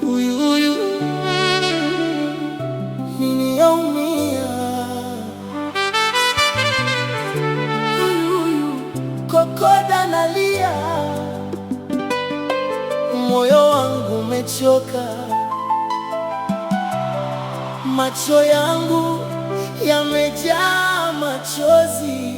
Uyuyu niliumia, uyuyu kokoda nalia, moyo wangu umechoka, macho yangu yamejaa machozi.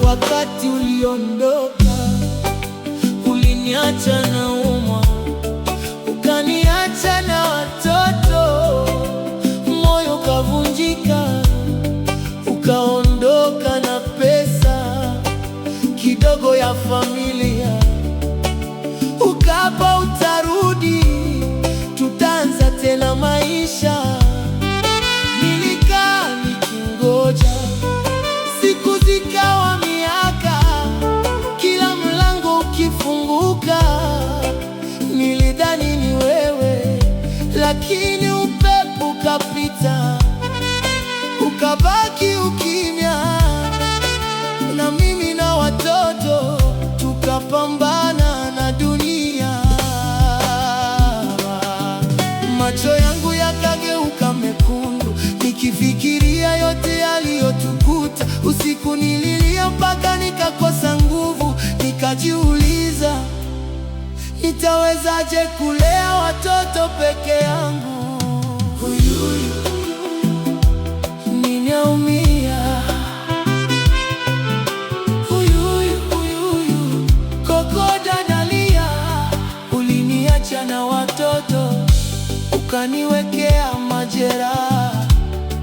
Wakati uliondoka, uliniacha naumwa, ukaniacha na watoto, moyo kavunjika, ukaondoka na pesa kidogo ya familia, ukapa utarudi, tutaanza tena maisha. Nilikaa nikingoja, siku zikawa miaka, kila mlango ukifunguka, nilidhani ni wewe, lakini upepo ukapita, ukabaki ukimya, na mimi na watoto tukapambana na dunia. Macho yangu yakageuka mekundu, nikifikiria yote yaliyotukuta. Usiku nililia mpaka nikakosa nguvu, nikajiuliza nitawezaje kulea watoto peke yangu. Uyuyu ninaumia, uyuyu uyuyu kokoda nalia, uliniacha na watoto, ukaniwekea majeraha,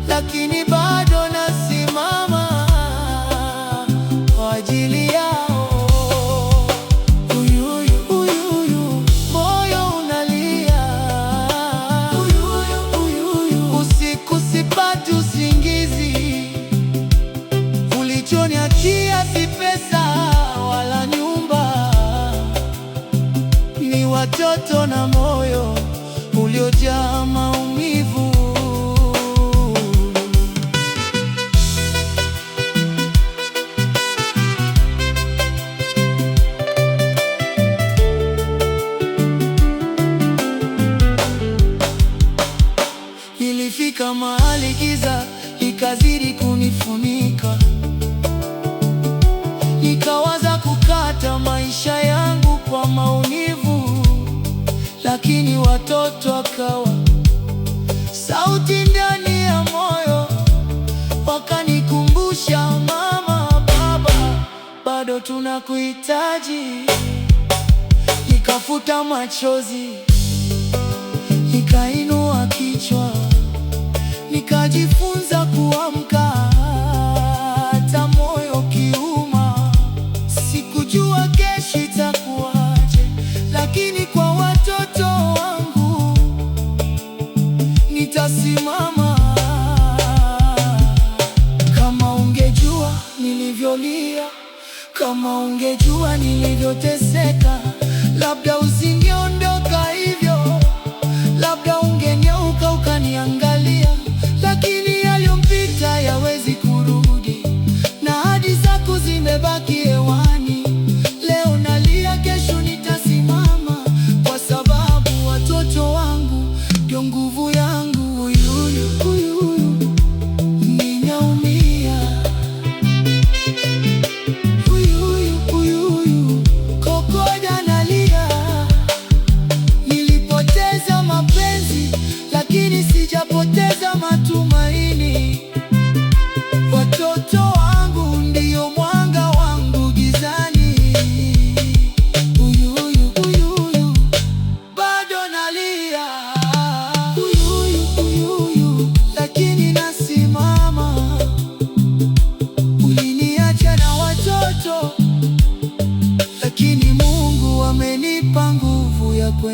lakini bado nasimama kwa ajili yao. Uyuyu uyuyu moyo unalia, uyuyu uyuyu usiku sipati usingizi, ulichoniachia si pesa wala nyumba, ni watoto na moyo uliojaa maumivu. Nilifika mahali giza likazidi kunifunika, nikawaza kukata maisha yangu kwa maumivu, lakini watoto wakawa sauti ndani ya moyo, wakanikumbusha, mama, baba, bado tunakuhitaji. Nikafuta machozi, nikainua kichwa, nikajifunza kuamka hata moyo kiuma. Sikujua kesho itakuwaje, lakini kwa watoto wangu nitasimama. Kama ungejua nilivyolia, kama ungejua nilivyoteseka, labda usingeondoka hivyo, labda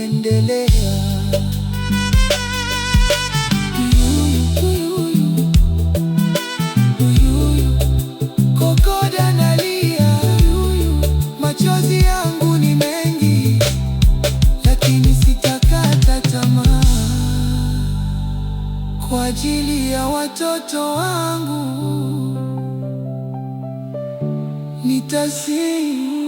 kuendelea. Kokoda nalia, machozi yangu ni mengi, lakini sitakata tamaa. Kwa ajili ya watoto wangu nitasimama.